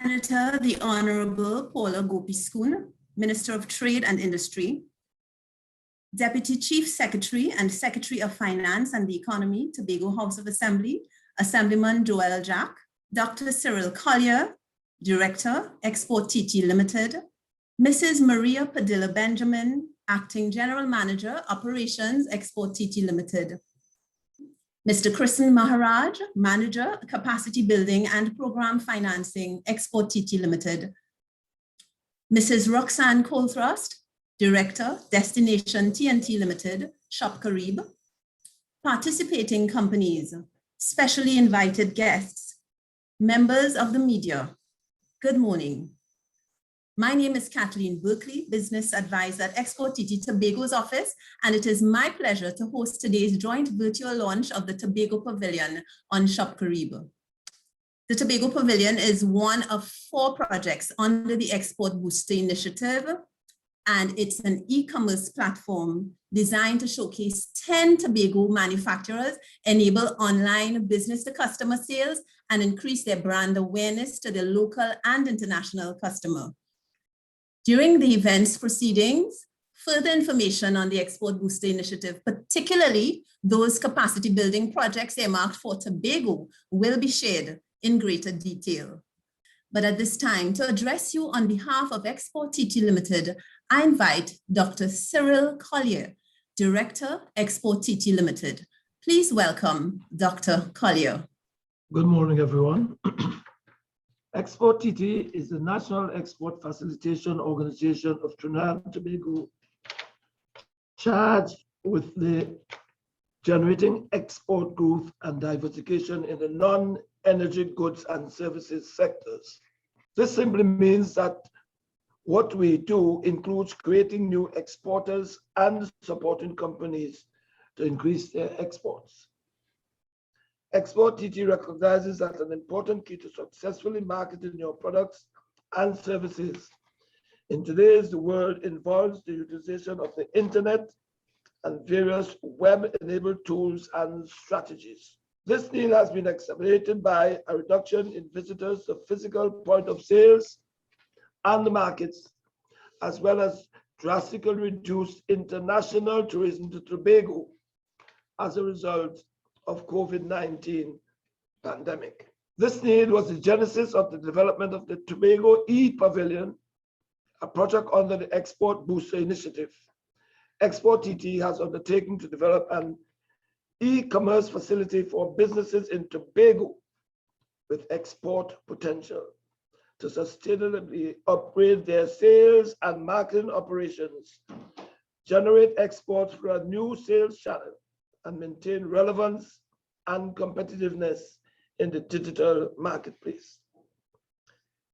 Senator, the Honorable Paula Gopi-Schoon, Minister of Trade and Industry, Deputy Chief Secretary and Secretary of Finance and the Economy, Tobago House of Assembly, Assemblyman Joel Jack, Dr. Cyril Collier, Director, Export TT Limited, Mrs. Maria Padilla Benjamin, Acting General Manager, Operations, Export TT Limited, Mr. Kristen Maharaj, Manager, Capacity Building and Program Financing, Export TT Limited, Mrs. Roxanne Colthrust, Director, Destination TNT Limited, Shop Carib, participating companies, specially invited guests, members of the media, good morning. My name is Kathleen Berkeley, Business Advisor at Export TT Tobago's office, and it is my pleasure to host today's joint virtual launch of the Tobago Pavillion on Shop Carib. The Tobago Pavillion is one of 4 projects under the Export Booster Initiative, and it's an e-commerce platform designed to showcase 10 Tobago manufacturers, enable online business-to-customer sales, and increase their brand awareness to their local and international customer. During the event's proceedings, further information on the Export Booster Initiative, particularly those capacity building projects earmarked for Tobago, will be shared in greater detail. But at this time, to address you on behalf of Export TT Limited, I invite Dr. Cyril Collier, Director, Export TT Limited. Please welcome Dr. Collier. Good morning, everyone. Export TT is the National Export Facilitation Organization of Trinidad and Tobago, charged with the generating export growth and diversification in the non-energy goods and services sectors. This simply means that what we do includes creating new exporters and supporting companies to increase their exports. Export TT recognizes that an important key to successfully marketing your products and services in today's world involves the utilization of the internet and various web-enabled tools and strategies. This need has been accelerated by a reduction in visitors to physical point of sales and the markets, as well as drastically reduced international tourism to Tobago as a result of COVID-19 pandemic. This need was the genesis of the development of the Tobago e-Pavilion, a project under the Export Booster Initiative. Export TT has undertaken to develop an e-commerce facility for businesses in Tobago with export potential to sustainably upgrade their sales and marketing operations, generate exports through a new sales channel, and maintain relevance and competitiveness in the digital marketplace.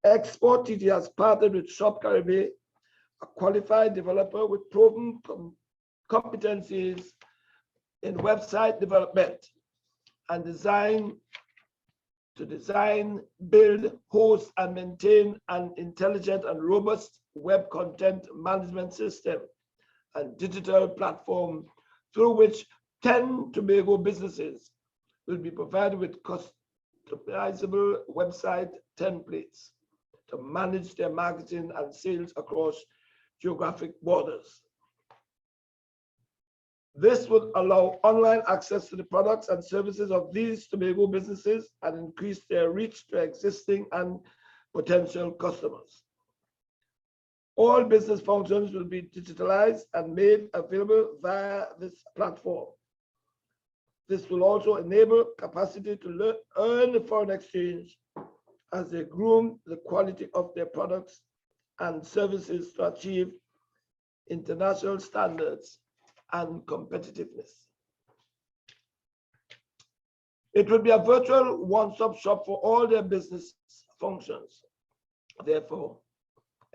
Export TT has partnered with Shop Carib, a qualified developer with proven competencies in website development and design, build, host, and maintain an intelligent and robust web content management system and digital platform through which 10 Tobago businesses will be provided with customizable website templates to manage their marketing and sales across geographic borders. This would allow online access to the products and services of these Tobago businesses and increase their reach to existing and potential customers. All business functions will be digitalized and made available via this platform. This will also enable capacity to earn foreign exchange as they groom the quality of their products and services to achieve international standards and competitiveness. It will be a virtual one-stop shop for all their business functions. Therefore,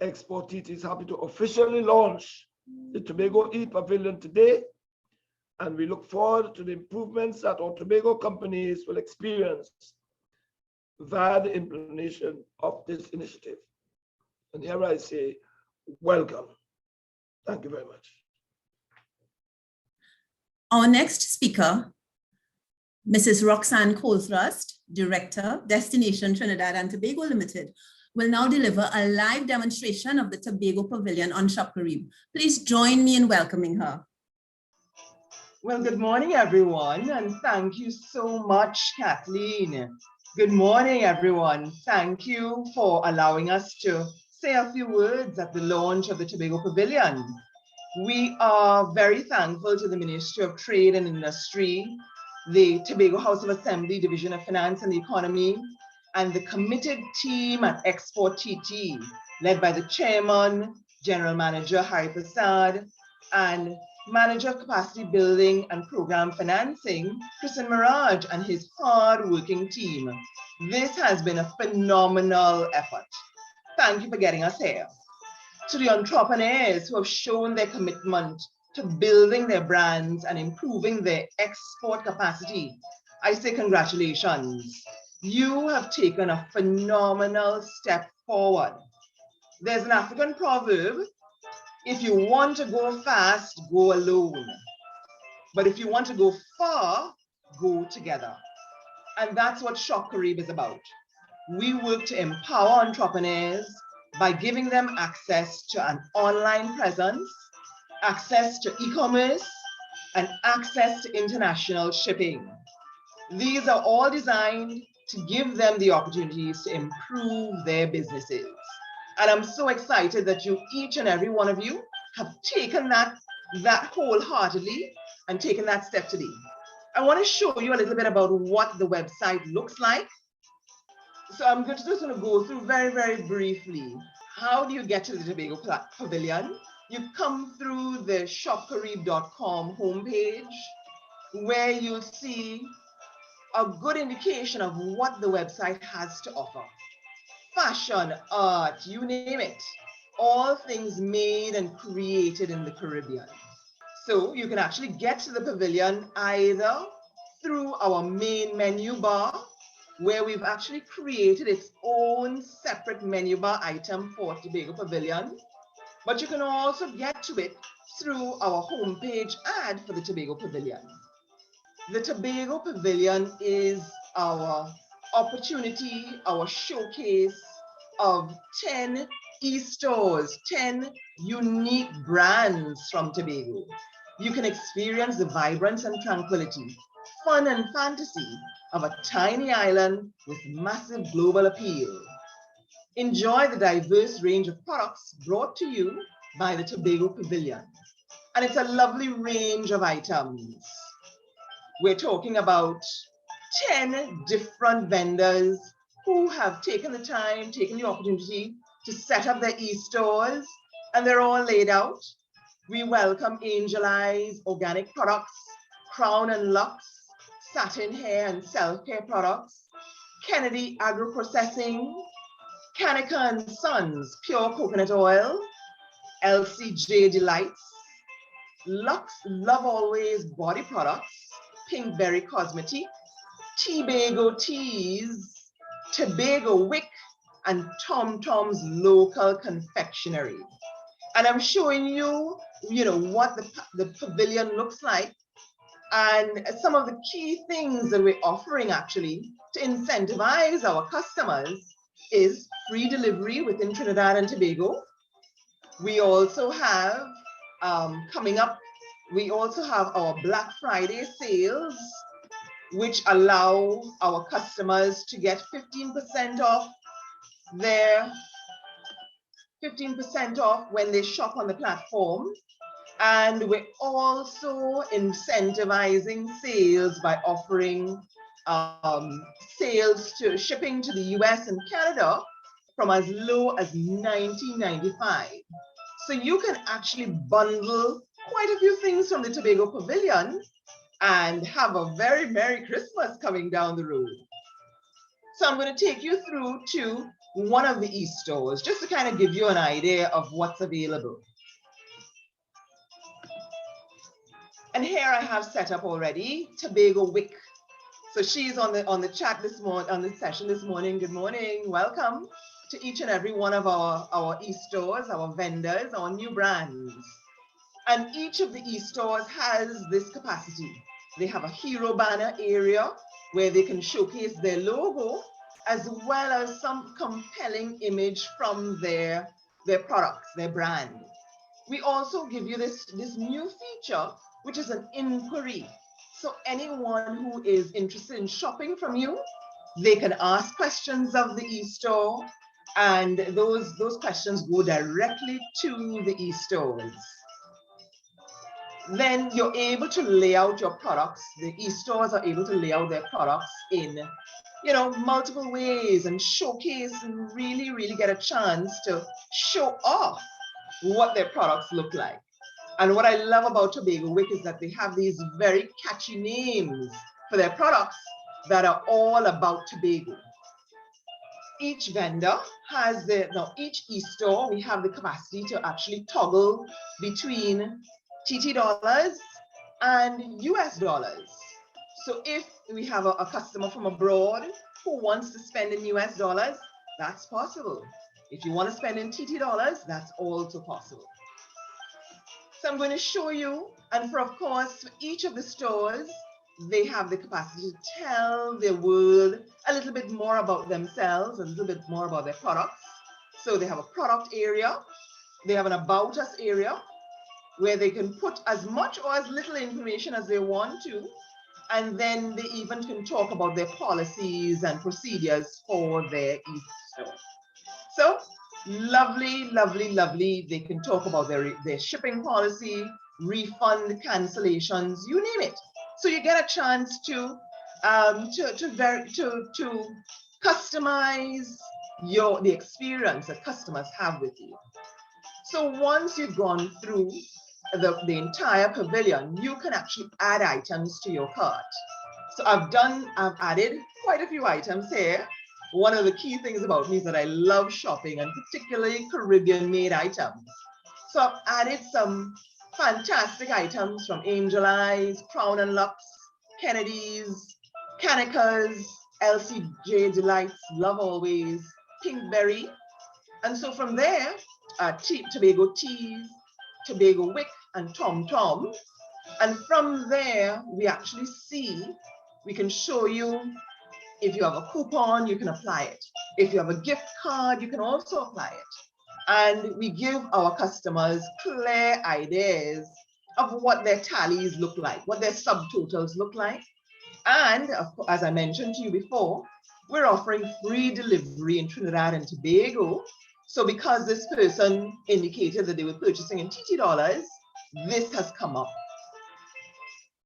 Export TT is happy to officially launch the Tobago e-Pavilion today, and we look forward to the improvements that our Tobago companies will experience via the implementation of this initiative. And here I say, welcome. Thank you very much. Our next speaker, Mrs. Roxanne Colthrust, Director, Destination Trinidad and Tobago Limited, will now deliver a live demonstration of the Tobago Pavilion on Shop Carib. Please join me in welcoming her. Well, good morning, everyone, and thank you so much, Kathleen. Good morning, everyone. Thank you for allowing us to say a few words at the launch of the Tobago Pavilion. We are very thankful to the Ministry of Trade and Industry, the Tobago House of Assembly Division of Finance and the Economy, and the committed team at Export TT, led by the Chairman, General Manager Hari Prasad, and Manager of Capacity Building and Program Financing, Kristen Mirage, and his hard-working team. This has been a phenomenal effort. Thank you for getting us here. To the entrepreneurs who have shown their commitment to building their brands and improving their export capacity, I say congratulations. You have taken a phenomenal step forward. There's an African proverb: if you want to go fast, go alone. But if you want to go far, go together. And that's what Shop Carib is about. We work to empower entrepreneurs by giving them access to an online presence, access to e-commerce, and access to international shipping. These are all designed to give them the opportunities to improve their businesses. And I'm so excited that each and every one of you have taken that wholeheartedly and taken that step today. I want to show you a little bit about what the website looks like. So I'm just going to go through very, very briefly. How do you get to the Tobago Pavilion? You come through the shopcarib.com homepage, where you'll see a good indication of what the website has to offer. Fashion, art, you name it. All things made and created in the Caribbean. So you can actually get to the pavilion either through our main menu bar, where we've actually created its own separate menu bar item for Tobago Pavilion. But you can also get to it through our homepage ad for the Tobago Pavilion. The Tobago Pavilion is our opportunity, our showcase of 10 e-stores, 10 unique brands from Tobago. You can experience the vibrance and tranquility, fun and fantasy of a tiny island with massive global appeal. Enjoy the diverse range of products brought to you by the Tobago Pavilion. And it's a lovely range of items. We're talking about 10 different vendors who have taken the time, taken the opportunity to set up their e-stores, and they're all laid out. We welcome Angel Eyes Organic Products, Crown and Lux, Satin Hair and Self-Care Products, Kennedy Agro Processing, Kanikansans Pure Coconut Oil, LCJ Delights, Lux Love Always Body Products, Pinkberry Cosmetic, Tobago Teas, Tobago Wick, and Tom Tom's Local Confectionery. And I'm showing you, what the pavilion looks like, and some of the key things that we're offering actually to incentivize our customers is free delivery within Trinidad and Tobago. We also have coming up, we also have our Black Friday sales, which allow our customers to get 15% off their 15% off when they shop on the platform. And we're also incentivizing sales by offering sales to shipping to the US and Canada from as low as $19.95. So you can actually bundle quite a few things from the Tobago Pavilion and have a very Merry Christmas coming down the road. So I'm going to take you through to one of the e-stores just to kind of give you an idea of what's available. And here I have set up already Tobago Wick. So she's on the chat this morning, on the session this morning. Good morning, welcome to each and every one of our e-stores, our vendors, our new brands. And each of the e-stores has this capacity. They have a hero banner area where they can showcase their logo as well as some compelling image from their products, their brand. We also give you this new feature, which is an inquiry. So anyone who is interested in shopping from you, they can ask questions of the e-store, and those questions go directly to the e-stores. Then you're able to lay out your products. The e-stores are able to lay out their products in, multiple ways and showcase and really get a chance to show off what their products look like. And what I love about Tobago Wick is that they have these very catchy names for their products that are all about Tobago. Each vendor has each e-store, we have the capacity to actually toggle between TT dollars and US dollars. So if we have a customer from abroad who wants to spend in US dollars, that's possible. If you want to spend in TT dollars, that's also possible. So I'm going to show you, and of course, for each of the stores, they have the capacity to tell the world a little bit more about themselves, a little bit more about their products. So they have a product area, they have an about us area, where they can put as much or as little information as they want to, and then they even can talk about their policies and procedures for their e-store. So lovely. They can talk about their shipping policy, refund, cancellations, you name it. So you get a chance to customize the experience that customers have with you. So once you've gone through the entire pavilion, you can actually add items to your cart. So I've added quite a few items here. One of the key things about me is that I love shopping, and particularly Caribbean made items. So I've added some fantastic items from Angel Eyes, Crown and Lux, Kennedy's, Kanikansans, LCJ Delights, Love Always, Pinkberry. And so from there, Tobago Teas, Tobago Wick, and Tom Tom. And from there, we can show you, if you have a coupon, you can apply it. If you have a gift card, you can also apply it. And we give our customers clear ideas of what their tallies look like, what their subtotals look like. And as I mentioned to you before, we're offering free delivery in Trinidad and Tobago. So because this person indicated that they were purchasing in TT dollars, this has come up.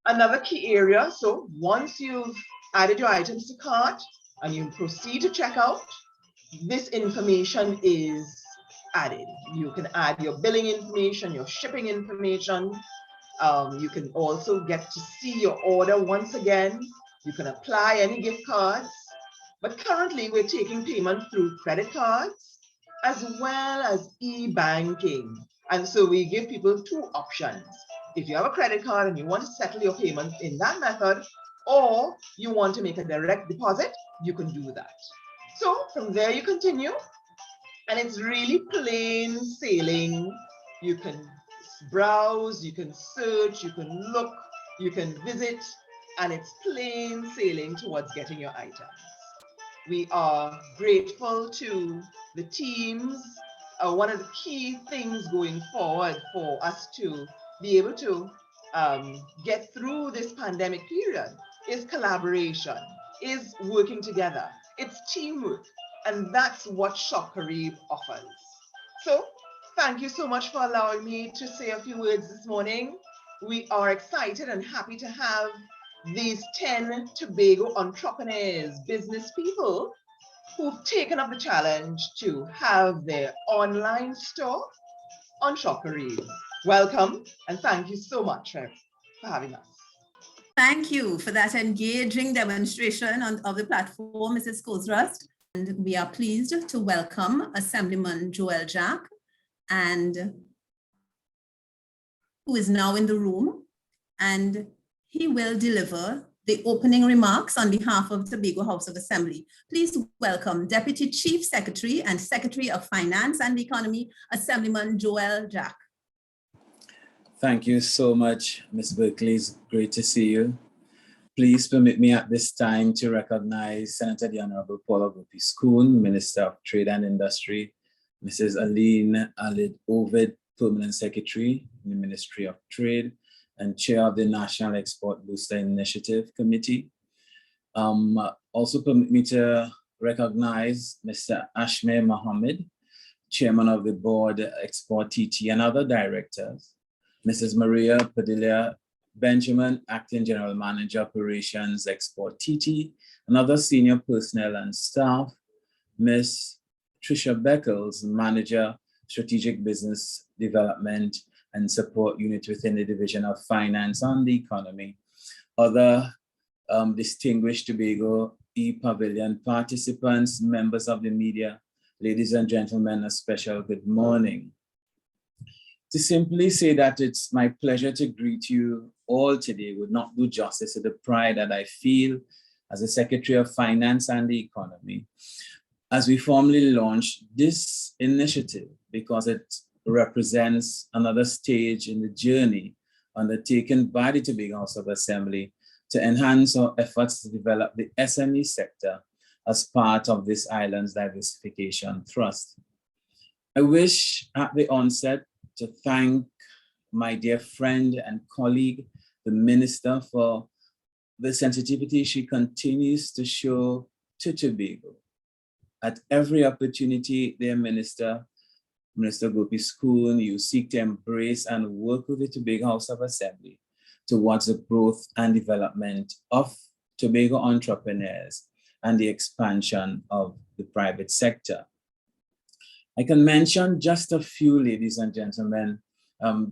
Another key area, so once you've added your items to cart and you proceed to checkout, this information is added. You can add your billing information, your shipping information. You can also get to see your order once again. You can apply any gift cards, but currently we're taking payment through credit cards as well as e-banking. And so we give people two options. If you have a credit card and you want to settle your payments in that method, or you want to make a direct deposit, you can do that. So from there you continue, and it's really plain sailing. You can browse, you can search, you can look, you can visit, and it's plain sailing towards getting your items. We are grateful to the teams. One of the key things going forward for us to be able to get through this pandemic period is collaboration, is working together. It's teamwork, and that's what Shop Carib offers. So thank you so much for allowing me to say a few words this morning. We are excited and happy to have these 10 Tobago entrepreneurs, business people, who've taken up the challenge to have their online store on Shop Carib. Welcome, and thank you so much for having us. Thank you for that engaging demonstration of the platform, Mrs. Kozrast. And we are pleased to welcome Assemblyman Joel Jack, and who is now in the room, and he will deliver the opening remarks on behalf of Tobago House of Assembly. Please welcome Deputy Chief Secretary and Secretary of Finance and Economy, Assemblyman Joel Jack. Thank you so much, Ms. Berkeley. It's great to see you. Please permit me at this time to recognize Senator the Honorable Paula Gopi-Schoon, Minister of Trade and Industry, Mrs. Aline Alid Ovid, Permanent Secretary in the Ministry of Trade and Chair of the National Export Booster Initiative Committee. Also permit me to recognize Mr. Ashmeh Mohammed, Chairman of the Board, Export TT, and other directors, Mrs. Maria Padilla Benjamin, Acting General Manager, Operations, Export TT, and other senior personnel and staff, Ms. Tricia Beckles, Manager, Strategic Business Development and Support Unit within the Division of Finance and the Economy, other distinguished Tobago Pavillion participants, members of the media, ladies and gentlemen, a special good morning. To simply say that it's my pleasure to greet you all today would not do justice to the pride that I feel as a Secretary of Finance and the Economy as we formally launch this initiative, because it represents another stage in the journey undertaken by the Tobago House of Assembly to enhance our efforts to develop the SME sector as part of this island's diversification thrust. I wish at the onset to thank my dear friend and colleague, the Minister, for the sensitivity she continues to show to Tobago. At every opportunity, dear Minister Gopi-Schoon, you seek to embrace and work with the Tobago House of Assembly towards the growth and development of Tobago entrepreneurs and the expansion of the private sector. I can mention just a few, ladies and gentlemen,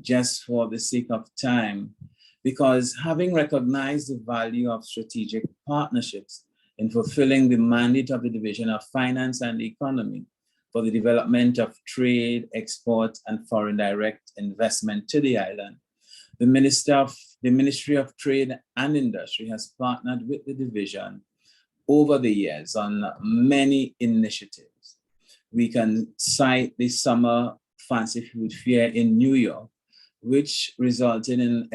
just for the sake of time, because having recognized the value of strategic partnerships in fulfilling the mandate of the Division of Finance and Economy for the development of trade, export, and foreign direct investment to the island, the Ministry of Trade and Industry has partnered with the division over the years on many initiatives. We can cite the Summer Fancy Food Fair in New York, which resulted in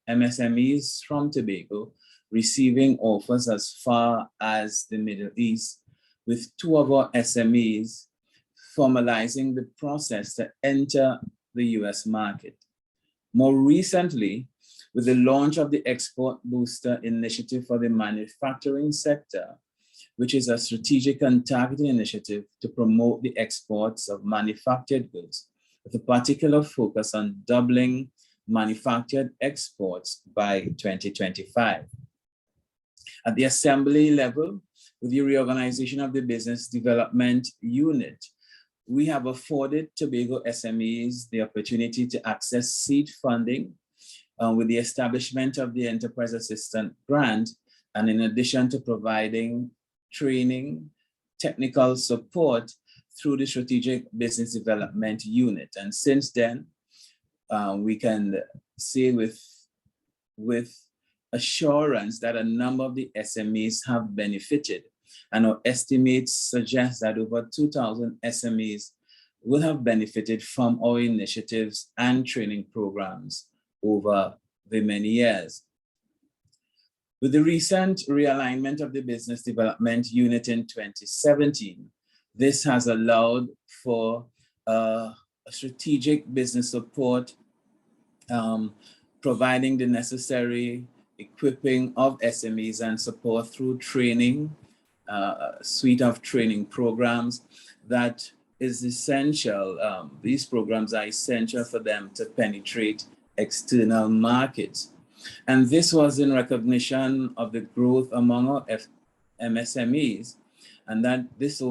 MSMEs from Tobago receiving offers as far as the Middle East, with two of our SMEs formalizing the process to enter the US market. More recently, with the launch of the Export Booster Initiative for the manufacturing sector, which is a strategic and targeted initiative to promote the exports of manufactured goods, with a particular focus on doubling manufactured exports by 2025. At the Assembly level, with the reorganization of the Business Development Unit, we have afforded Tobago SMEs the opportunity to access seed funding with the establishment of the Enterprise Assistant Grant, and in addition to providing training, technical support through the Strategic Business Development Unit. And since then, we can say with assurance that a number of the SMEs have benefited, and our estimates suggest that over 2,000 SMEs will have benefited from our initiatives and training programs over the many years. With the recent realignment of the Business Development Unit in 2017, this has allowed for a strategic business support, providing the necessary equipping of SMEs and support through training, suite of training programs that is essential. These programs are essential for them to penetrate external markets. And this was in recognition of the growth among our MSMEs, and that this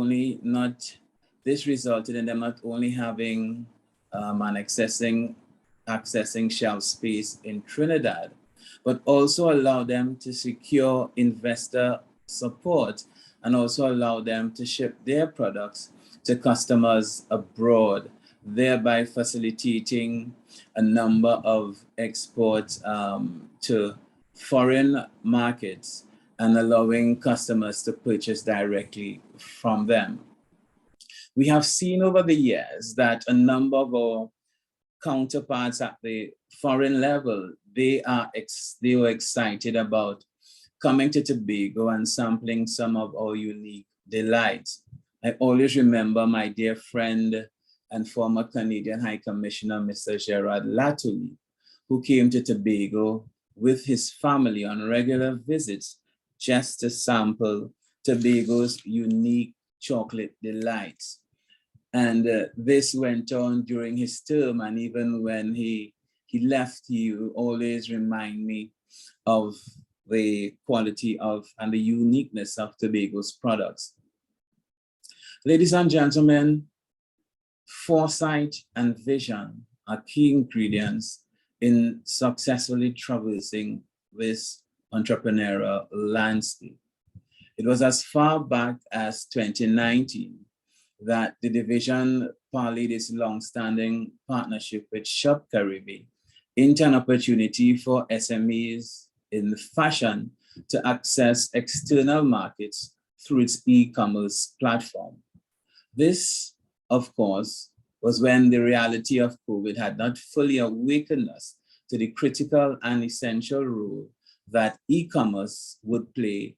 resulted in them not only having and accessing shelf space in Trinidad, but also allow them to secure investor support and also allow them to ship their products to customers abroad, thereby facilitating a number of exports to foreign markets and allowing customers to purchase directly from them. We have seen over the years that a number of our counterparts at the foreign level, they were excited about coming to Tobago and sampling some of our unique delights. I always remember my dear friend and former Canadian High Commissioner, Mr. Gerard Latouly, who came to Tobago with his family on regular visits just to sample Tobago's unique chocolate delights. And this went on during his term, and even when he left, he would always remind me of the quality of and the uniqueness of Tobago's products. Ladies and gentlemen, foresight and vision are key ingredients in successfully traversing this entrepreneurial landscape. It was as far back as 2019 that the division parlayed its long-standing partnership with Shop Caribbean into an opportunity for SMEs in fashion to access external markets through its e-commerce platform. This, of course, was when the reality of COVID had not fully awakened us to the critical and essential role that e-commerce would play,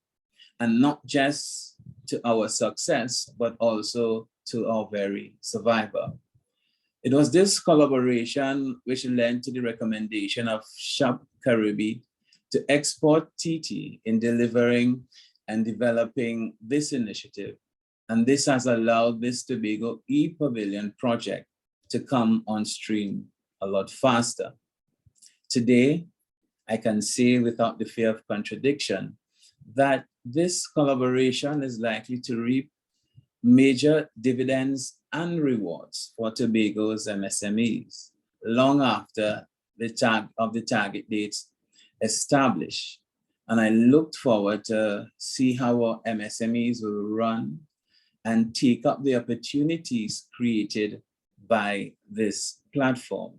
and not just to our success, but also to our very survival. It was this collaboration which led to the recommendation of Shop Caribbean to export TT in delivering and developing this initiative. And this has allowed this Tobago e-Pavillion project to come on stream a lot faster. Today, I can say without the fear of contradiction that this collaboration is likely to reap major dividends and rewards for Tobago's MSMEs long after the target dates established. And I looked forward to see how our MSMEs will run and take up the opportunities created by this platform.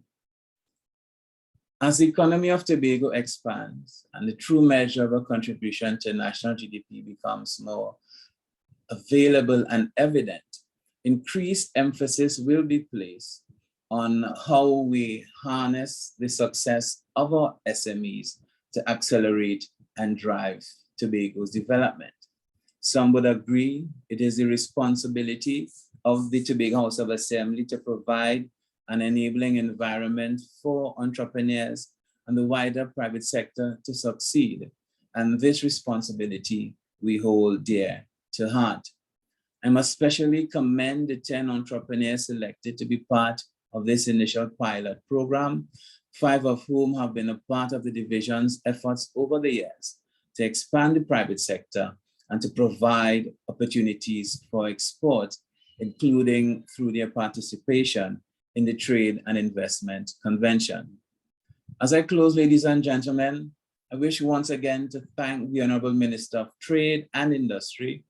As the economy of Tobago expands and the true measure of a contribution to national GDP becomes more available and evident, increased emphasis will be placed on how we harness the success of our SMEs to accelerate and drive Tobago's development. Some would agree it is the responsibility of the Tobago House of Assembly to provide an enabling environment for entrepreneurs and the wider private sector to succeed. And this responsibility we hold dear to heart. I must especially commend the 10 entrepreneurs selected to be part of this initial pilot program, 5 of whom have been a part of the division's efforts over the years to expand the private sector and to provide opportunities for export, including through their participation in the Trade and Investment Convention. As I close, ladies and gentlemen, I wish once again to thank the Honorable Minister of Trade and Industry,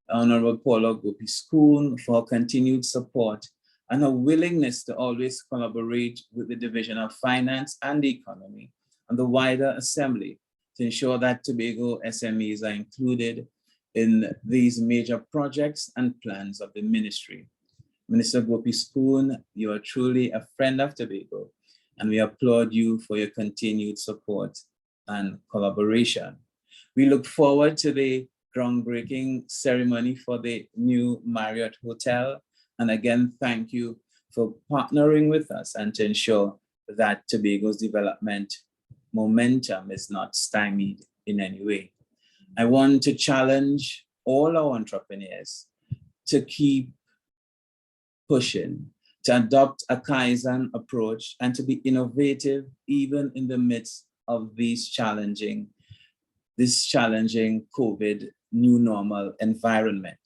Honorable Paula Gopi-Schoon, for continued support and her willingness to always collaborate with the Division of Finance and the Economy and the wider Assembly to ensure that Tobago SMEs are included in these major projects and plans of the ministry. Minister Gopi-Schoon, you are truly a friend of Tobago, and we applaud you for your continued support and collaboration. We look forward to the groundbreaking ceremony for the new Marriott Hotel. And again, thank you for partnering with us and to ensure that Tobago's development momentum is not stymied in any way. I want to challenge all our entrepreneurs to keep pushing, to adopt a Kaizen approach and to be innovative even in the midst of this challenging COVID new normal environment.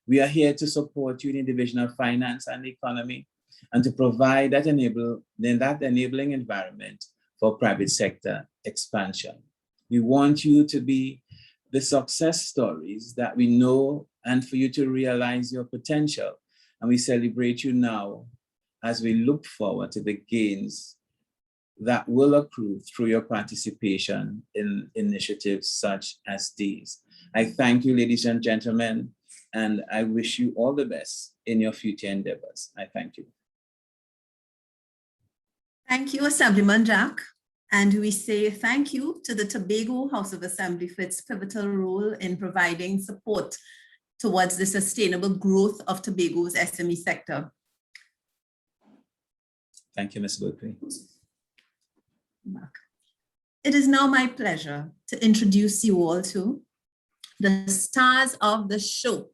We are here to support you in the Division of Finance and Economy and to provide that enabling environment for private sector expansion. We want you to be the success stories that we know and for you to realize your potential. And we celebrate you now as we look forward to the gains that will accrue through your participation in initiatives such as these. I thank you, ladies and gentlemen, and I wish you all the best in your future endeavors. I thank you. Thank you, Assemblyman Jack. And we say thank you to the Tobago House of Assembly for its pivotal role in providing support towards the sustainable growth of Tobago's SME sector. Thank you, Ms. Berkeley. It is now my pleasure to introduce you all to the stars of the show,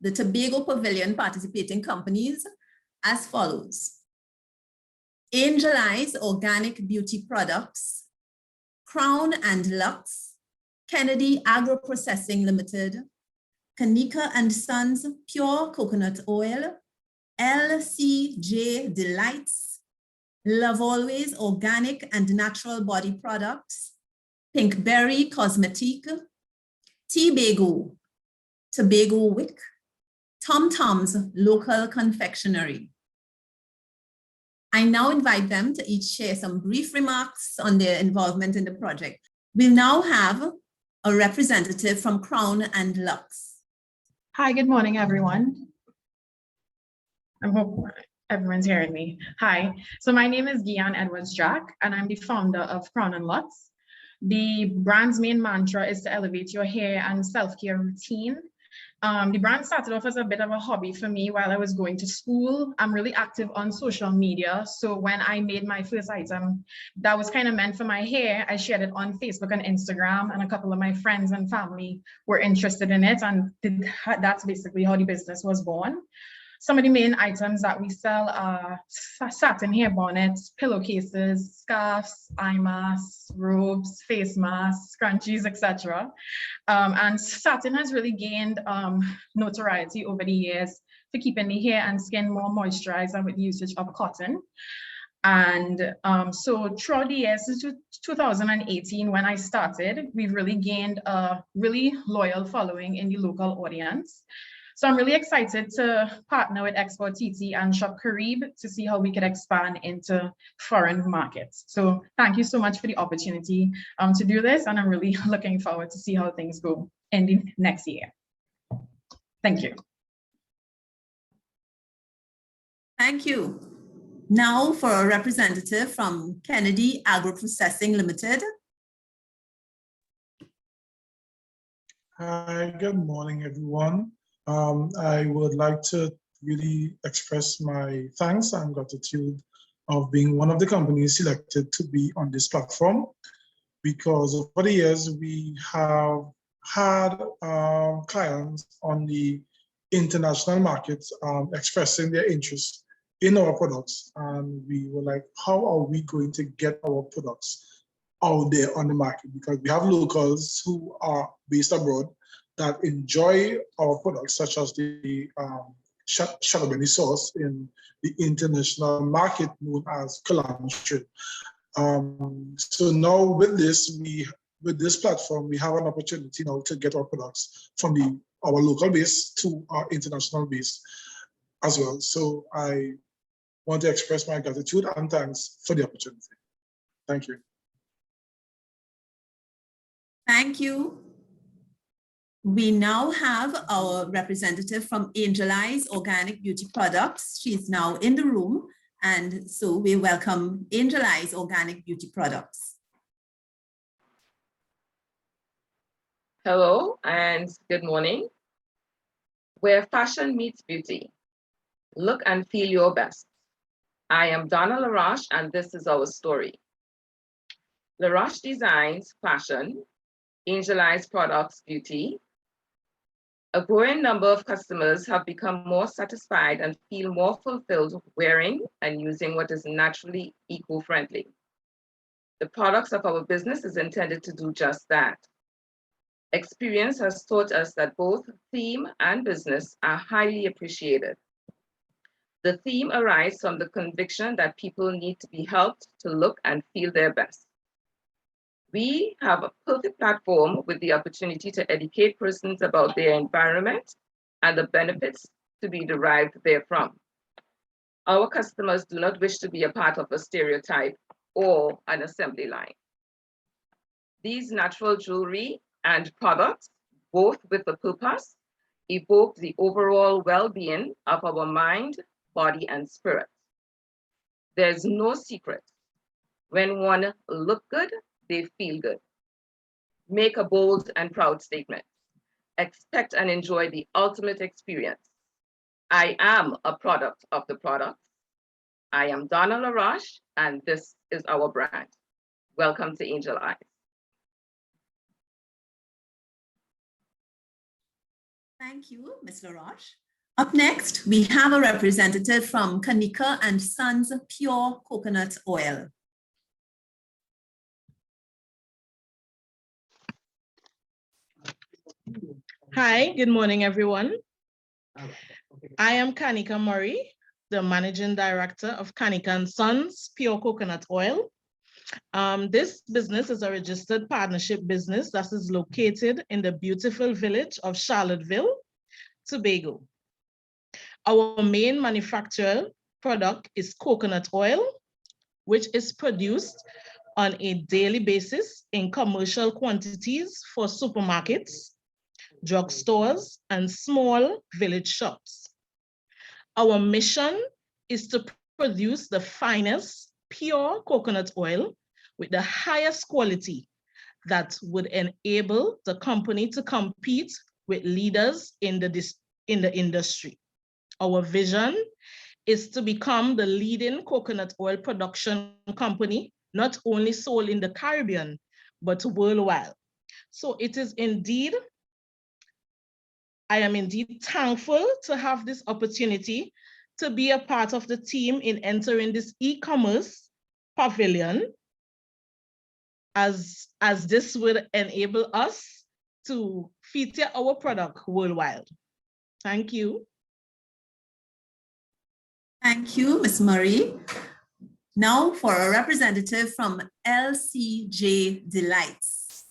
the Tobago Pavillion participating companies as follows: Angel Eyes Organic Beauty Products, Crown and Lux, Kennedy Agro Processing Limited, Kanikansans Pure Coconut Oil, LCJ Delights, Love Always Organic and Natural Body Products, Pinkberry Cosmetique, Tobago, Tobago Wick, Tom Tom's Local Confectionery. I now invite them to each share some brief remarks on their involvement in the project. We now have a representative from Crown and Lux. Hi, good morning, everyone. I hope everyone's hearing me. Hi, so my name is Gian Edwards-Jack, and I'm the founder of Crown and Lux. The brand's main mantra is to elevate your hair and self-care routine. The brand started off as a bit of a hobby for me while I was going to school. I'm really active on social media. So when I made my first item that was kind of meant for my hair, I shared it on Facebook and Instagram, and a couple of my friends and family were interested in it. And that's basically how the business was born. Some of the main items that we sell are satin hair bonnets, pillowcases, scarves, eye masks, robes, face masks, scrunchies, etc. And satin has really gained notoriety over the years for keeping the hair and skin more moisturized and with the usage of cotton. And so throughout the years, since 2018, when I started, we've really gained a really loyal following in the local audience. So I'm really excited to partner with Export TT and Shop Carib to see how we could expand into foreign markets. So thank you so much for the opportunity to do this. And I'm really looking forward to see how things go in the next year. Thank you. Thank you. Now for a representative from Kennedy Agro Processing Limited. Hi, good morning, everyone. I would like to really express my thanks and gratitude of being one of the companies selected to be on this platform, because over the years we have had clients on the international markets expressing their interest in our products, and we were like, how are we going to get our products out there on the market? Because we have locals who are based abroad that enjoy our products, such as the Shadowberry sauce in the international market known as Culantry. So now with this platform, we have an opportunity now to get our products from our local base to our international base as well. So I want to express my gratitude and thanks for the opportunity. Thank you. Thank you. We now have our representative from Angel Eyes Organic Beauty Products. She's now in the room, and so we welcome Angel Eyes Organic Beauty Products. Hello and good morning. Where fashion meets beauty. Look and feel your best. I am Donna LaRoche, and this is our story. LaRoche designs fashion, Angel Eyes products beauty. A growing number of customers have become more satisfied and feel more fulfilled wearing and using what is naturally eco-friendly. The products of our business is intended to do just that. Experience has taught us that both theme and business are highly appreciated. The theme arises from the conviction that people need to be helped to look and feel their best. We have a perfect platform with the opportunity to educate persons about their environment and the benefits to be derived therefrom. Our customers do not wish to be a part of a stereotype or an assembly line. These natural jewelry and products, both with a purpose, evoke the overall well-being of our mind, body, and spirit. There's no secret. When one look good, they feel good. Make a bold and proud statement. Expect and enjoy the ultimate experience. I am a product of the product. I am Donna LaRoche, and this is our brand. Welcome to Angel Eyes. Thank you, Ms. LaRoche. Up next, we have a representative from Kanikansans Pure Coconut Oil. Hi, good morning, everyone. I am Kanika Murray, the Managing Director of Kanikansans Pure Coconut Oil. This business is a registered partnership business that is located in the beautiful village of Charlottesville, Tobago. Our main manufacturer product is coconut oil, which is produced on a daily basis in commercial quantities for supermarkets, drugstores, and small village shops. Our mission is to produce the finest pure coconut oil with the highest quality that would enable the company to compete with leaders in the industry. Our vision is to become the leading coconut oil production company, not only sold in the Caribbean, but worldwide. So it is indeed, I am indeed thankful to have this opportunity to be a part of the team in entering this e-commerce pavilion, as this would enable us to feature our product worldwide. Thank you. Thank you, Ms. Murray. Now for a representative from LCJ Delights.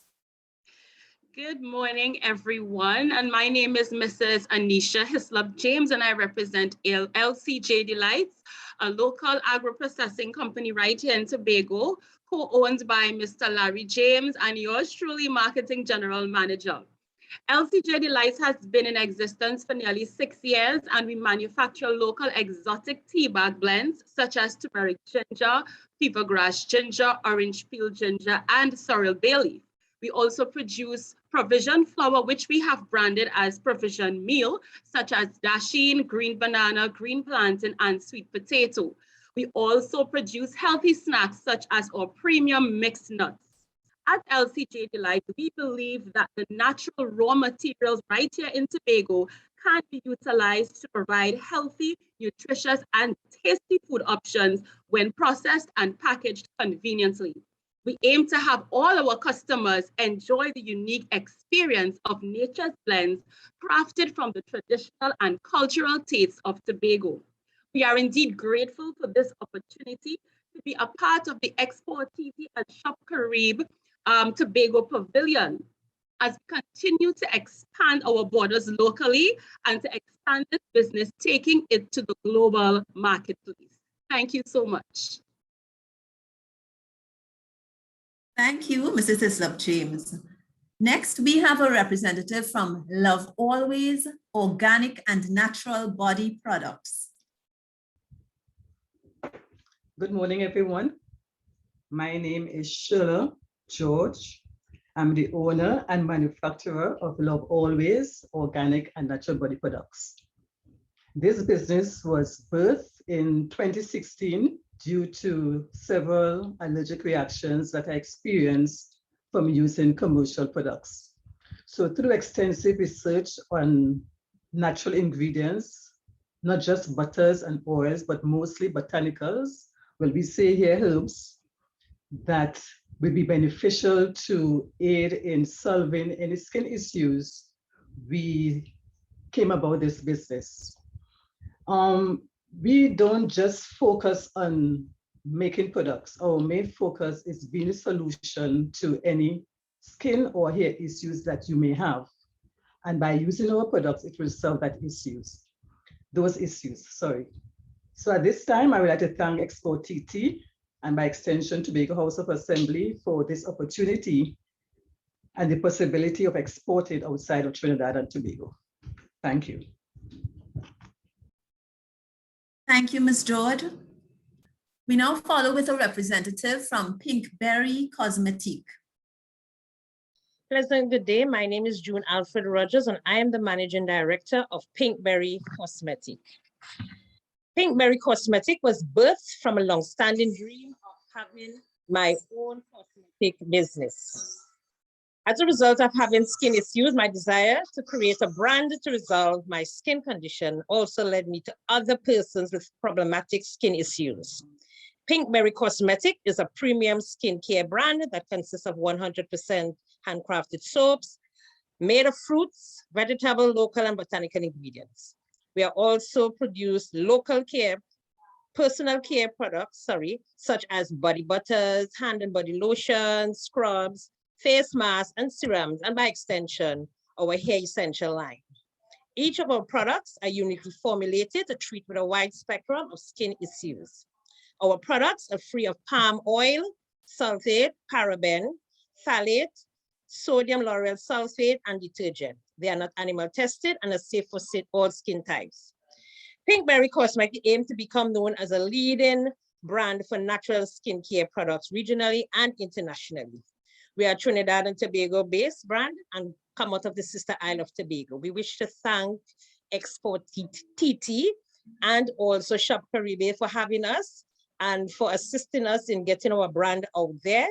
Good morning, everyone. And my name is Mrs. Anisha Hislop James, and I represent LCJ Delights, a local agro-processing company right here in Tobago, co-owned by Mr. Larry James and yours truly, Marketing General Manager. LCJ Delights has been in existence for nearly 6 years, and we manufacture local exotic tea bag blends such as turmeric ginger, fever grass ginger, orange peel ginger, and sorrel bay leaf. We also produce provision flour, which we have branded as provision meal, such as dasheen, green banana, green plantain, and sweet potato. We also produce healthy snacks such as our premium mixed nuts. At LCJ Delight, we believe that the natural raw materials right here in Tobago can be utilized to provide healthy, nutritious, and tasty food options when processed and packaged conveniently. We aim to have all our customers enjoy the unique experience of nature's blends crafted from the traditional and cultural tastes of Tobago. We are indeed grateful for this opportunity to be a part of the Export TT and Shop Carib Tobago Pavillion as we continue to expand our borders locally and to expand this business, taking it to the global marketplace. Thank you so much. Thank you, Mrs. Hislop James. Next, we have a representative from Love Always Organic and Natural Body Products. Good morning, everyone. My name is Shirley George. I'm the owner and manufacturer of Love Always Organic and Natural Body Products. This business was birthed in 2016 due to several allergic reactions that I experienced from using commercial products. So through extensive research on natural ingredients, not just butters and oils, but mostly botanicals, well, we say here herbs, that will be beneficial to aid in solving any skin issues, we came about this business. We don't just focus on making products. Our main focus is being a solution to any skin or hair issues that you may have. And by using our products, it will solve those issues, sorry. So at this time, I would like to thank Export TT and by extension Tobago House of Assembly for this opportunity and the possibility of exporting outside of Trinidad and Tobago. Thank you. Thank you, Ms. George. We now follow with a representative from Pinkberry Cosmetique. Pleasant good day. My name is June Alfred Rogers, and I am the Managing Director of Pinkberry Cosmetique. Pinkberry Cosmetique was birthed from a long-standing dream of having my own cosmetic business. As a result of having skin issues, my desire to create a brand to resolve my skin condition also led me to other persons with problematic skin issues. Pinkberry Cosmetique is a premium skincare brand that consists of 100% handcrafted soaps made of fruits, vegetable, local, and botanical ingredients. We are also produce local care, personal care products, such as body butters, hand and body lotions, scrubs, face masks, and serums, and by extension, our hair essential line. Each of our products are uniquely formulated to treat with a wide spectrum of skin issues. Our products are free of palm oil, sulfate, paraben, phthalate, sodium lauryl sulfate, and detergent. They are not animal tested and are safe for all skin types. Pinkberry Cosmetic aims to become known as a leading brand for natural skincare products regionally and internationally. We are Trinidad and Tobago based brand and come out of the sister isle of Tobago. We wish to thank Export TT and also Shop Caribbean for having us and for assisting us in getting our brand out there.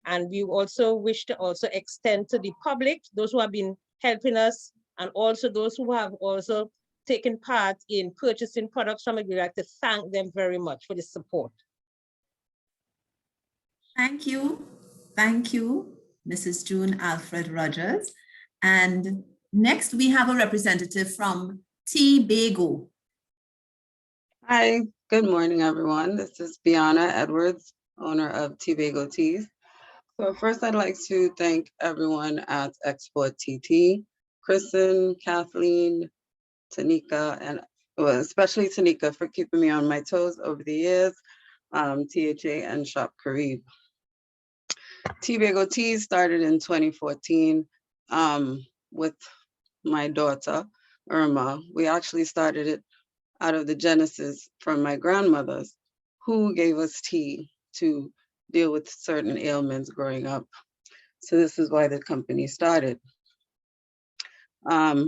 And we also wish to also extend to the public, those who have been helping us, and also those who have also taken part in purchasing products from us. We'd like to thank them very much for the support. Thank you. Thank you, Mrs. June Alfred Rogers. And next we have a representative from Tobago. Hi, good morning, everyone. This is Bianna Edwards, owner of Tobago Teas. So first, I'd like to thank everyone at Export TT, Kristen, Kathleen, Tanika, and well, especially Tanika for keeping me on my toes over the years, THA and Shop Carib. Tobago Teas started in 2014 with my daughter, Irma. We actually started it out of the genesis from my grandmothers, who gave us tea to deal with certain ailments growing up. So this is why the company started. I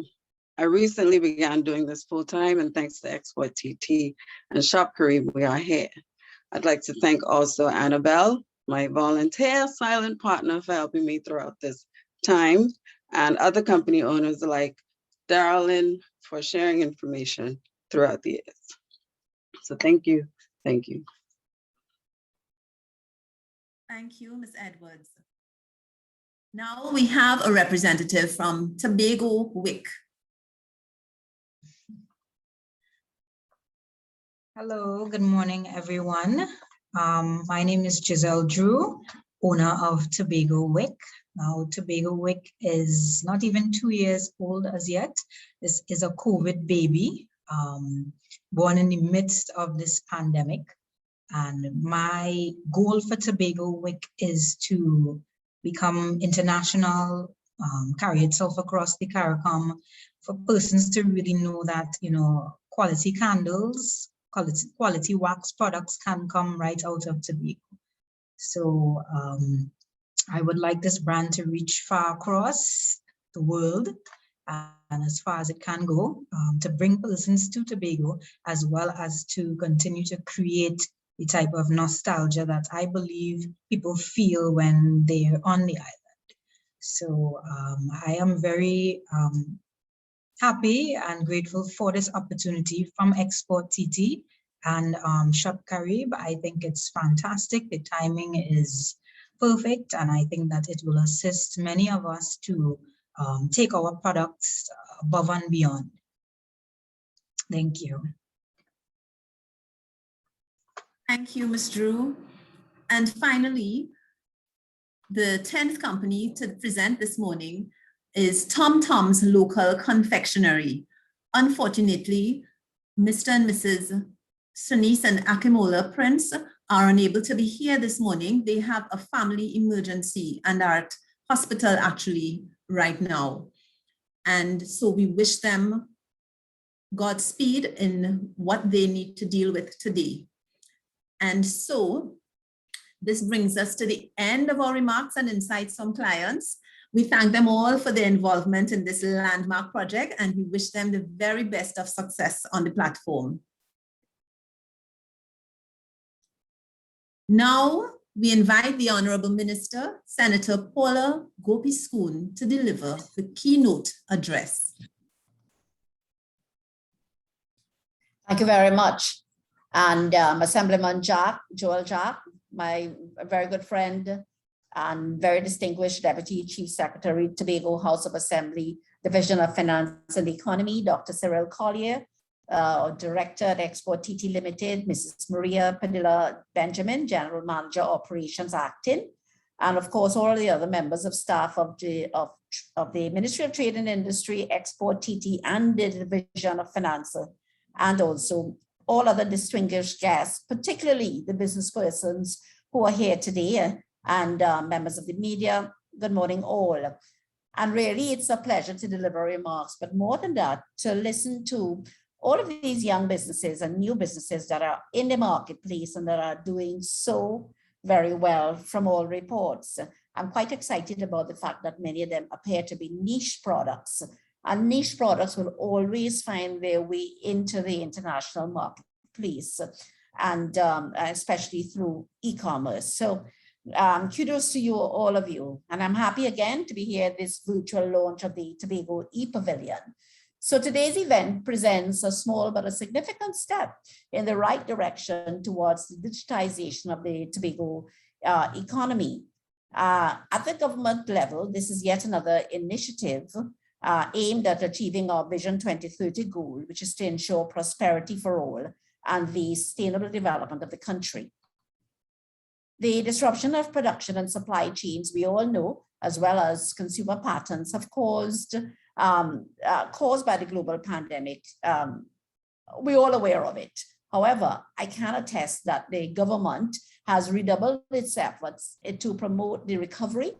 recently began doing this full time, and thanks to Export TT and Shop Carib, we are here. I'd like to thank also Annabelle, my volunteer silent partner, for helping me throughout this time, and other company owners like Darlene for sharing information throughout the years. So thank you, thank you. Thank you, Ms. Edwards. Now we have a representative from Tobago WIC. Hello, good morning, everyone. My name is Giselle Drew, owner of Tobago WIC. Now, Tobago WIC is not even 2 years old as yet. This is a COVID baby, born in the midst of this pandemic. And my goal for Tobago WIC is to become international, carry itself across the CARICOM, for persons to really know that, you know, quality candles, quality wax products can come right out of Tobago. So I would like this brand to reach far across the world and as far as it can go, to bring persons to Tobago, as well as to continue to create the type of nostalgia that I believe people feel when they're on the island. So I am very happy and grateful for this opportunity from Export TT and Shop Carib. I think it's fantastic. The timing is perfect, and I think that it will assist many of us to take our products above and beyond. Thank you. Thank you, Ms. Drew. And finally, the 10th company to present this morning is Tom Tom's Local Confectionery. Unfortunately, Mr. and Mrs. Sunise and Akimola Prince are unable to be here this morning. They have a family emergency and are at hospital actually right now. And so we wish them Godspeed in what they need to deal with today. And so this brings us to the end of our remarks and insights from clients. We thank them all for their involvement in this landmark project, and we wish them the very best of success on the platform. Now, we invite the Honorable Minister, Senator Paula Gopi-Skoon, to deliver the keynote address. Thank you very much. And Assemblyman Joel Jack, my very good friend and very distinguished Deputy Chief Secretary, Tobago House of Assembly, Division of Finance and Economy, Dr. Cyril Collier, Director at Export TT Limited, Mrs. Maria Padilla Benjamin, General Manager Operations Acting, and of course, all the other members of staff of the Ministry of Trade and Industry, Export TT, and the Division of Finance, and also all other distinguished guests, particularly the business persons who are here today, and members of the media. Good morning, all. And really, it's a pleasure to deliver remarks, but more than that, to listen to all of these young businesses and new businesses that are in the marketplace and that are doing so very well from all reports. I'm quite excited about the fact that many of them appear to be niche products, and niche products will always find their way into the international marketplace, and especially through e-commerce. So kudos to you, all of you. And I'm happy again to be here at this virtual launch of the Tobago e-Pavillion. So today's event presents a small but a significant step in the right direction towards the digitization of the Tobago economy. At the government level, this is yet another initiative aimed at achieving our Vision 2030 goal, which is to ensure prosperity for all and the sustainable development of the country. The disruption of production and supply chains, we all know, as well as consumer patterns, have caused by the global pandemic. We're all aware of it. However, I can attest that the government has redoubled its efforts to promote the recovery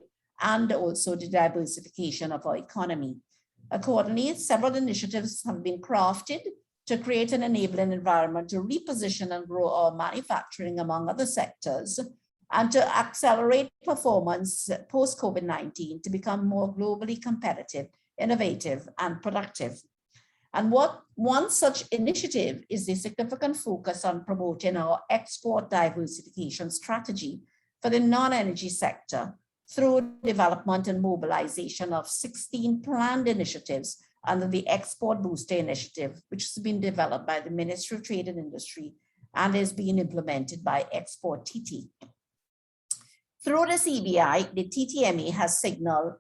and also the diversification of our economy. Accordingly, several initiatives have been crafted to create an enabling environment to reposition and grow our manufacturing, among other sectors, and to accelerate performance post-COVID-19 to become more globally competitive, innovative, and productive. And one such initiative is the significant focus on promoting our export diversification strategy for the non-energy sector through development and mobilization of 16 planned initiatives under the Export Booster Initiative, which has been developed by the Ministry of Trade and Industry and is being implemented by Export TT. Through this EBI, the TTMA has signaled,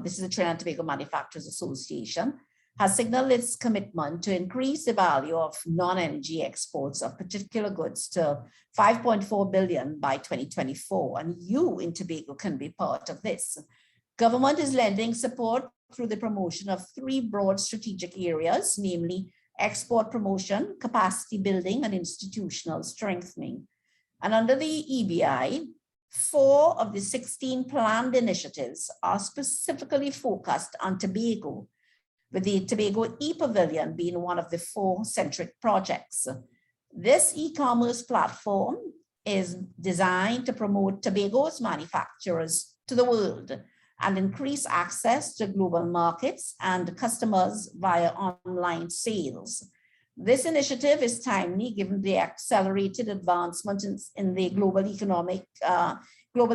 this is the Trinidad and Tobago Manufacturers Association, has signaled its commitment to increase the value of non-energy exports of particular goods to 5.4 billion by 2024, and you in Tobago can be part of this. Government is lending support through the promotion of 3 broad strategic areas, namely export promotion, capacity building, and institutional strengthening. And under the EBI, 4 of the 16 planned initiatives are specifically focused on Tobago, with the Tobago e-Pavillion being one of the 4 centric projects. This e-commerce platform is designed to promote Tobago's manufacturers to the world and increase access to global markets and customers via online sales. This initiative is timely given the accelerated advancement in the global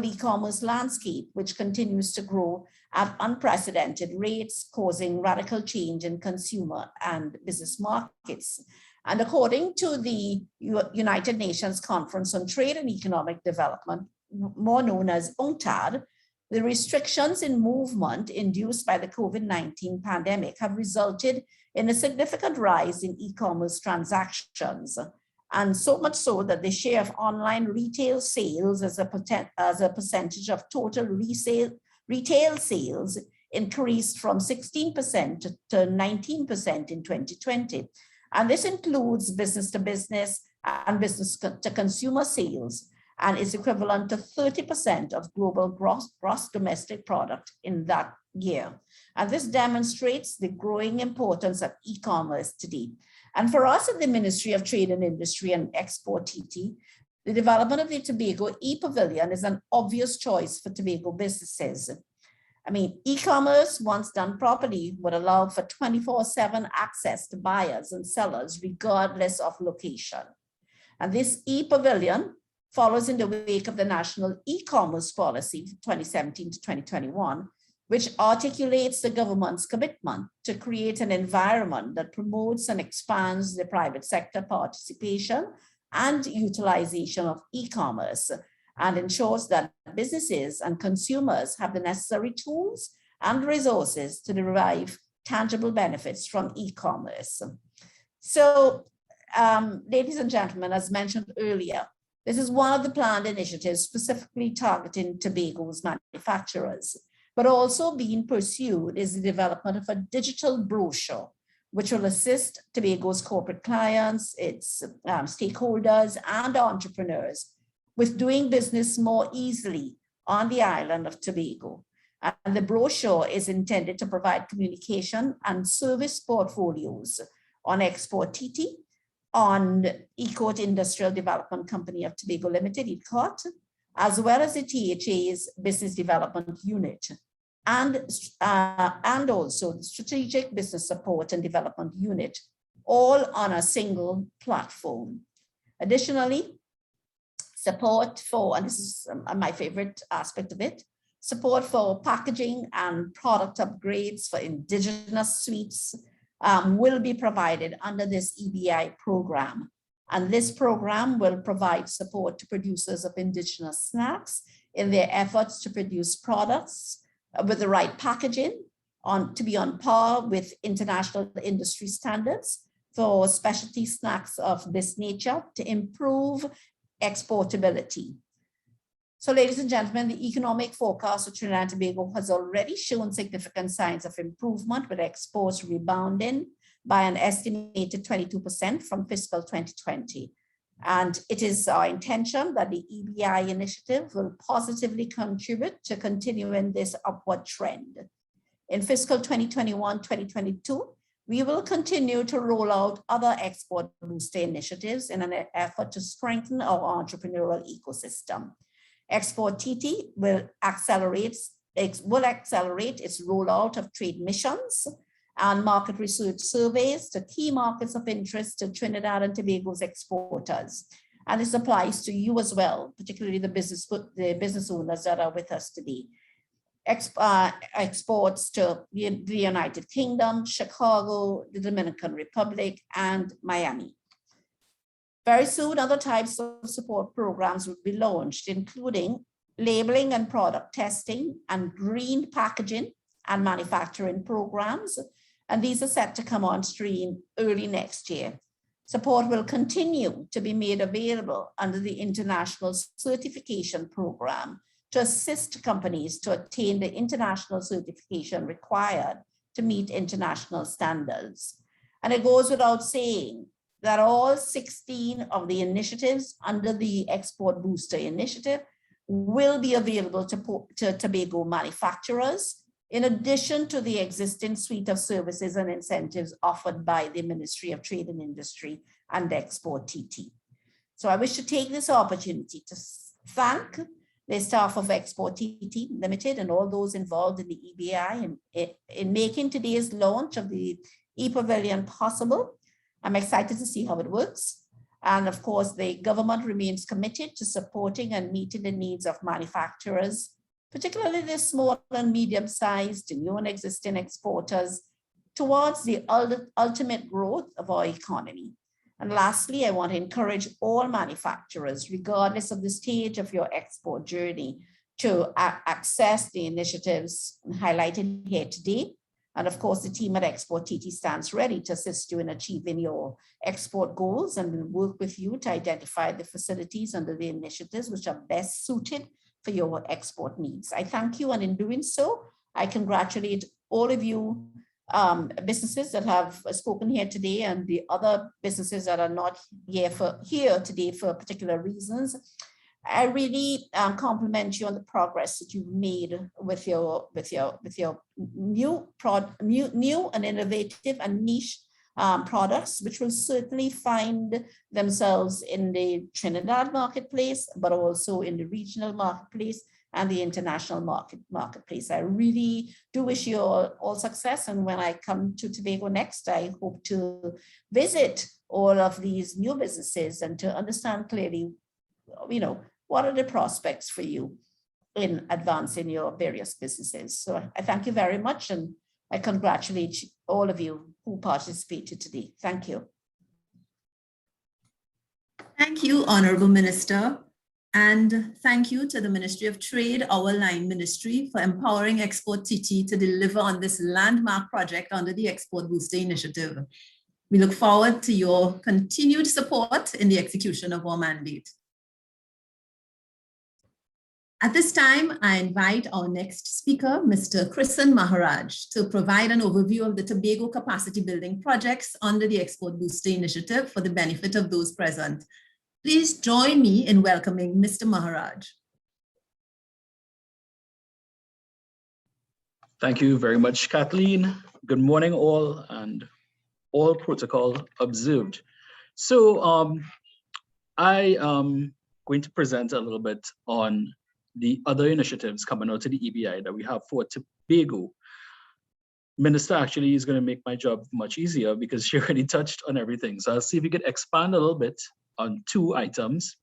e-commerce landscape, which continues to grow at unprecedented rates, causing radical change in consumer and business markets. And according to the United Nations Conference on Trade and Economic Development, more known as UNCTAD, the restrictions in movement induced by the COVID-19 pandemic have resulted in a significant rise in e-commerce transactions, and so much so that the share of online retail sales as a percentage of total retail sales increased from 16% to 19% in 2020. And this includes business to business and business to consumer sales, and is equivalent to 30% of global gross domestic product in that year. And this demonstrates the growing importance of e-commerce today. And for us at the Ministry of Trade and Industry and Export TT, The development of the Tobago e-Pavilion is an obvious choice for Tobago businesses. I mean, e-commerce, once done properly, would allow for 24/7 access to buyers and sellers, regardless of location. And this e-Pavilion follows in the wake of the National E-commerce Policy 2017 to 2021, which articulates the government's commitment to create an environment that promotes and expands the private sector participation and utilization of e-commerce, and ensures that businesses and consumers have the necessary tools and resources to derive tangible benefits from e-commerce. So, ladies and gentlemen, as mentioned earlier, this is one of the planned initiatives specifically targeting Tobago's manufacturers, but also being pursued is the development of a digital brochure, which will assist Tobago's corporate clients, its stakeholders, and entrepreneurs with doing business more easily on the island of Tobago. And the brochure is intended to provide communication and service portfolios on Export TT, on ECOT Industrial Development Company of Tobago Limited, ECOT, as well as the THA's Business Development Unit, and also the Strategic Business Support and Development Unit, all on a single platform. Additionally, support for, and this is my favorite aspect of it, support for packaging and product upgrades for Indigenous sweets will be provided under this EBI program. And this program will provide support to producers of Indigenous snacks in their efforts to produce products with the right packaging to be on par with international industry standards for specialty snacks of this nature to improve exportability. So, ladies and gentlemen, the economic forecast of Trinidad and Tobago has already shown significant signs of improvement, with exports rebounding by an estimated 22% from fiscal 2020. And it is our intention that the EBI initiative will positively contribute to continuing this upward trend. In fiscal 2021-2022, we will continue to roll out other export booster initiatives in an effort to strengthen our entrepreneurial ecosystem. Export TT will accelerate its rollout of trade missions and market research surveys to key markets of interest to Trinidad and Tobago's exporters. And this applies to you as well, particularly the business owners that are with us today. Exports to the United Kingdom, Chicago, the Dominican Republic, and Miami. Very soon, other types of support programs will be launched, including labeling and product testing and green packaging and manufacturing programs. And these are set to come on stream early next year. Support will continue to be made available under the International Certification Program to assist companies to attain the international certification required to meet international standards. And it goes without saying that all 16 of the initiatives under the Export Booster Initiative will be available to Tobago manufacturers, in addition to the existing suite of services and incentives offered by the Ministry of Trade and Industry and Export TT. So I wish to take this opportunity to thank the staff of Export TT Limited and all those involved in the EBI in making today's launch of the e-Pavilion possible. I'm excited to see how it works. And of course, the government remains committed to supporting and meeting the needs of manufacturers, particularly the small and medium-sized new and existing exporters, towards the ultimate growth of our economy. And lastly, I want to encourage all manufacturers, regardless of the stage of your export journey, to access the initiatives highlighted here today. And of course, the team at Export TT stands ready to assist you in achieving your export goals, and will work with you to identify the facilities under the initiatives which are best suited for your export needs. I thank you, and in doing so, I congratulate all of you businesses that have spoken here today, and the other businesses that are not here today for particular reasons. I really compliment you on the progress that you've made with your new and innovative and niche products, which will certainly find themselves in the Trinidad marketplace, but also in the regional marketplace and the international marketplace. I really do wish you all success. And when I come to Tobago next, I hope to visit all of these new businesses and to understand clearly, what are the prospects for you in advancing your various businesses. So I thank you very much, and I congratulate all of you who participated today. Thank you. Thank you, Honorable Minister. And thank you to the Ministry of Trade, our line ministry, for empowering Export TT to deliver on this landmark project under the Export Booster Initiative. We look forward to your continued support in the execution of our mandate. At this time, I invite our next speaker, Mr. Krishan Maharaj, to provide an overview of the Tobago capacity building projects under the Export Booster Initiative for the benefit of those present. Please join me in welcoming Mr. Maharaj. Thank you very much, Kathleen. Good morning, all, and all protocol observed. So I am going to present a little bit on the other initiatives coming out to the EBI that we have for Tobago. Minister actually is going to make my job much easier because she already touched on everything. So I'll see if we could expand a little bit on two items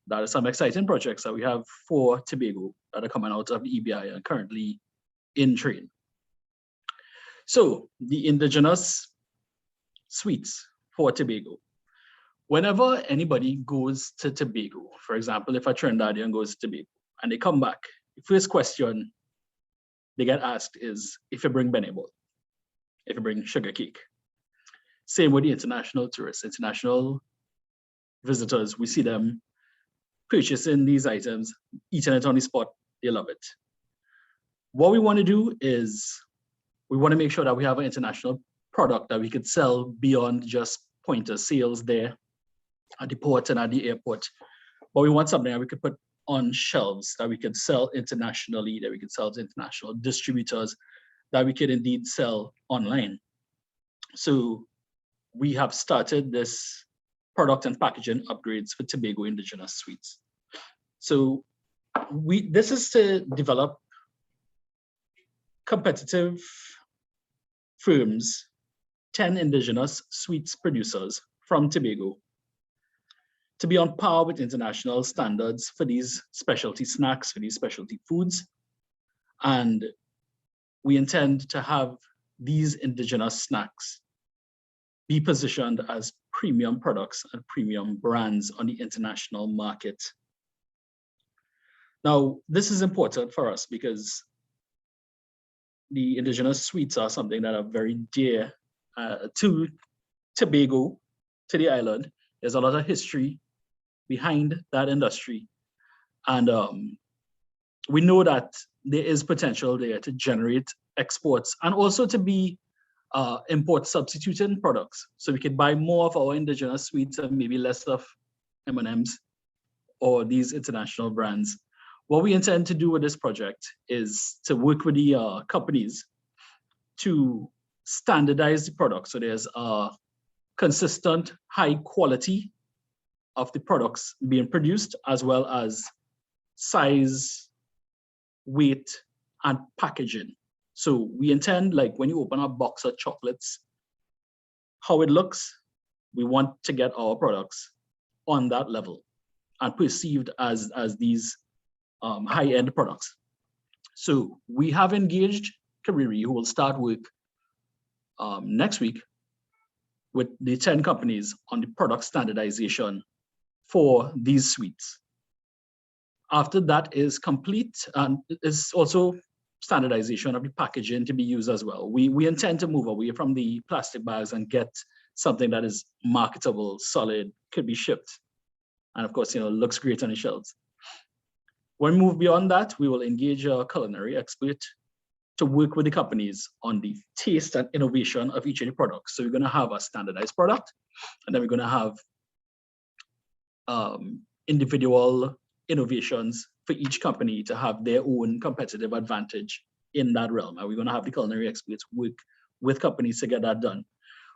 that are some exciting projects that we have for Tobago that are coming out of the EBI and currently in train. So the indigenous sweets for Tobago. Whenever anybody goes to Tobago, for example, if a Trinidadian goes to Tobago and they come back, the first question they get asked is if you bring benebol, if you bring sugar cake. Same with the international tourists, international visitors, we see them purchasing these items, eating it on the spot, they love it. What we want to do is we want to make sure that we have an international product that we could sell beyond just point of sales there at the port and at the airport. But we want something that we could put on shelves, that we could sell internationally, that we could sell to international distributors, that we could indeed sell online. So we have started this product and packaging upgrades for Tobago indigenous sweets. So this is to develop competitive firms, 10 indigenous sweets producers from Tobago, to be on par with international standards for these specialty snacks, for these specialty foods. And we intend to have these indigenous snacks be positioned as premium products and premium brands on the international market. Now, this is important for us because the indigenous sweets are something that are very dear to Tobago, to the island. There's a lot of history behind that industry. And we know that there is potential there to generate exports and also to be import substituting products. So we could buy more of our indigenous sweets and maybe less of M&Ms or these international brands. What we intend to do with this project is to work with the companies to standardize the product. So there's a consistent high quality of the products being produced, as well as size, weight, and packaging. So we intend, like when you open a box of chocolates, how it looks, we want to get our products on that level and perceived as these high-end products. So we have engaged Kariri, who will start work next week with the 10 companies on the product standardization for these sweets. After that is complete, and it's also standardization of the packaging to be used as well. We intend to move away from the plastic bags and get something that is marketable, solid, could be shipped, and of course, looks great on the shelves. When we move beyond that, we will engage a culinary expert to work with the companies on the taste and innovation of each of the products. So we're going to have a standardized product, and then we're going to have individual innovations for each company to have their own competitive advantage in that realm. And we're going to have the culinary experts work with companies to get that done.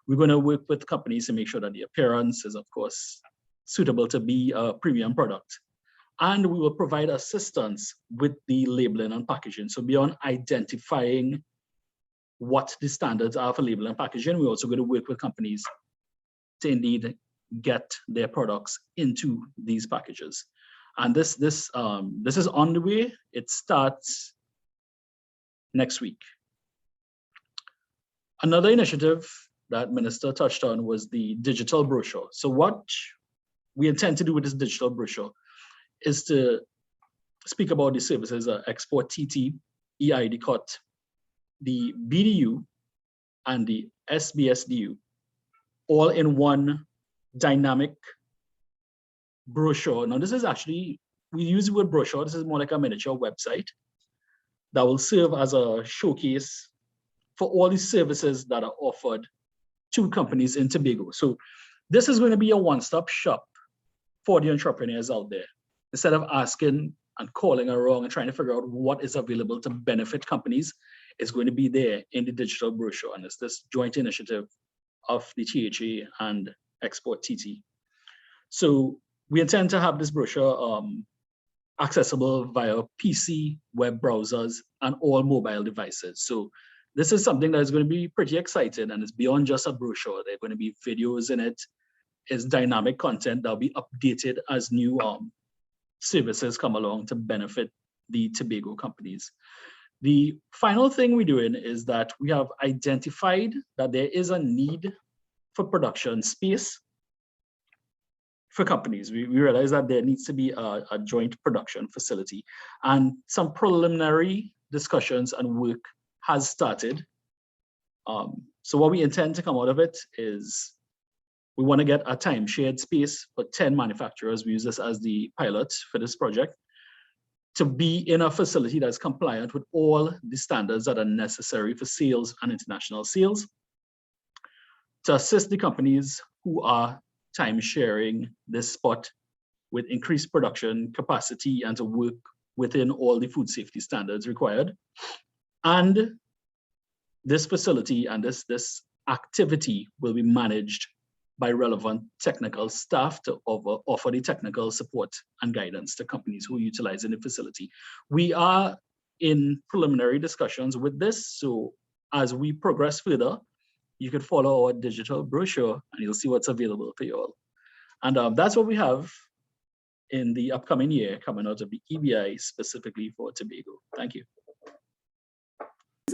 We're going to work with companies to make sure that the appearance is, of course, suitable to be a premium product. And we will provide assistance with the labeling and packaging. So beyond identifying what the standards are for labeling and packaging, we're also going to work with companies to indeed get their products into these packages. And this is on the way. It starts next week. Another initiative that Minister touched on was the digital brochure. So what we intend to do with this digital brochure is to speak about the services Export TT, EIDCOT, the BDU, and the SBSDU, all in one dynamic brochure. Now, this is actually, we use the word brochure. This is more like a miniature website that will serve as a showcase for all the services that are offered to companies in Tobago. So this is going to be a one-stop shop for the entrepreneurs out there. Instead of asking and calling around and trying to figure out what is available to benefit companies, it's going to be there in the digital brochure. And it's this joint initiative of the THA and Export TT. So we intend to have this brochure accessible via PC, web browsers, and all mobile devices. So this is something that is going to be pretty exciting, and it's beyond just a brochure. There are going to be videos in it. It's dynamic content that will be updated as new services come along to benefit the Tobago companies. The final thing we're doing is that we have identified that there is a need for production space for companies. We realize that there needs to be a joint production facility, and some preliminary discussions and work has started. So what we intend to come out of it is we want to get a time shared space for 10 manufacturers. We use this as the pilot for this project, to be in a facility that's compliant with all the standards that are necessary for sales and international sales, to assist the companies who are time sharing this spot with increased production capacity and to work within all the food safety standards required. And this facility and this activity will be managed by relevant technical staff to offer the technical support and guidance to companies who are utilizing the facility. We are in preliminary discussions with this, so as we progress further, you can follow our digital brochure and you'll see what's available for you all. And that's what we have in the upcoming year coming out of the EBI specifically for Tobago. Thank you.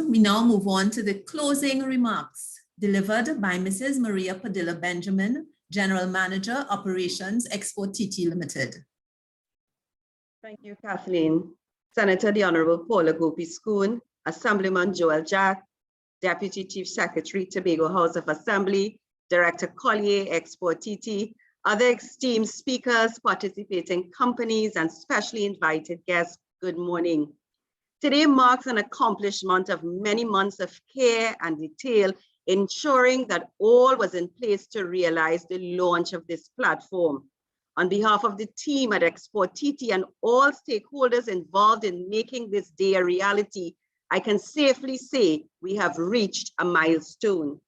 We now move on to the closing remarks delivered by Mrs. Maria Padilla Benjamin, General Manager, Operations, Export TT Limited. Thank you, Kathleen. Senator the Honorable Paula Gopi-Schoon, Assemblyman Joel Jack, Deputy Chief Secretary, Tobago House of Assembly, Director Collier, Export TT, other esteemed speakers, participating companies, and specially invited guests, good morning. Today marks an accomplishment of many months of care and detail, ensuring that all was in place to realize the launch of this platform. On behalf of the team at Export TT and all stakeholders involved in making this day a reality, I can safely say we have reached a milestone.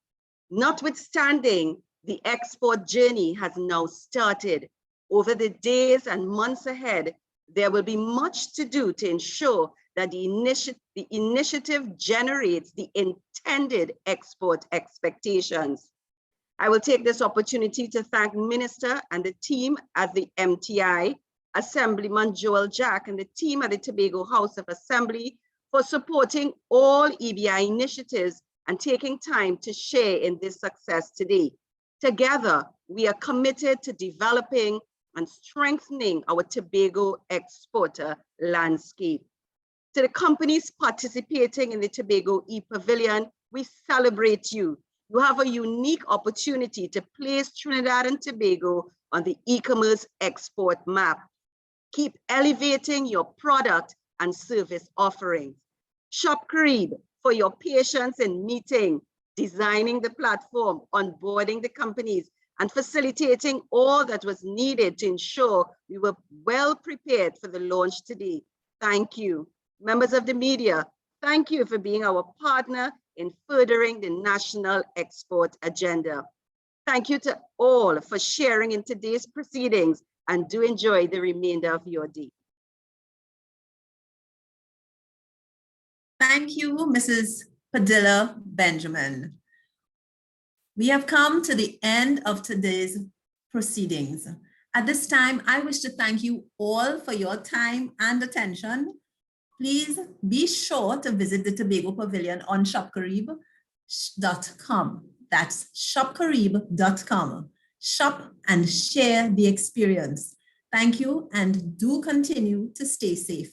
Notwithstanding, the export journey has now started. Over the days and months ahead, there will be much to do to ensure that the initiative generates the intended export expectations. I will take this opportunity to thank Minister and the team at the MTI, Assemblyman Joel Jack and the team at the Tobago House of Assembly for supporting all EBI initiatives and taking time to share in this success today. Together, we are committed to developing and strengthening our Tobago exporter landscape. To the companies participating in the Tobago e-Pavillion, we celebrate you. You have a unique opportunity to place Trinidad and Tobago on the e-commerce export map. Keep elevating your product and service offerings. Shop Kareeb for your patience in meeting, designing the platform, onboarding the companies, and facilitating all that was needed to ensure we were well prepared for the launch today. Thank you. Members of the media, thank you for being our partner in furthering the national export agenda. Thank you to all for sharing in today's proceedings, and do enjoy the remainder of your day. Thank you, Mrs. Padilla Benjamin. We have come to the end of today's proceedings. At this time, I wish to thank you all for your time and attention. Please be sure to visit the Tobago Pavilion on shopcarib.com. That's shopcarib.com. Shop and share the experience. Thank you, and do continue to stay safe.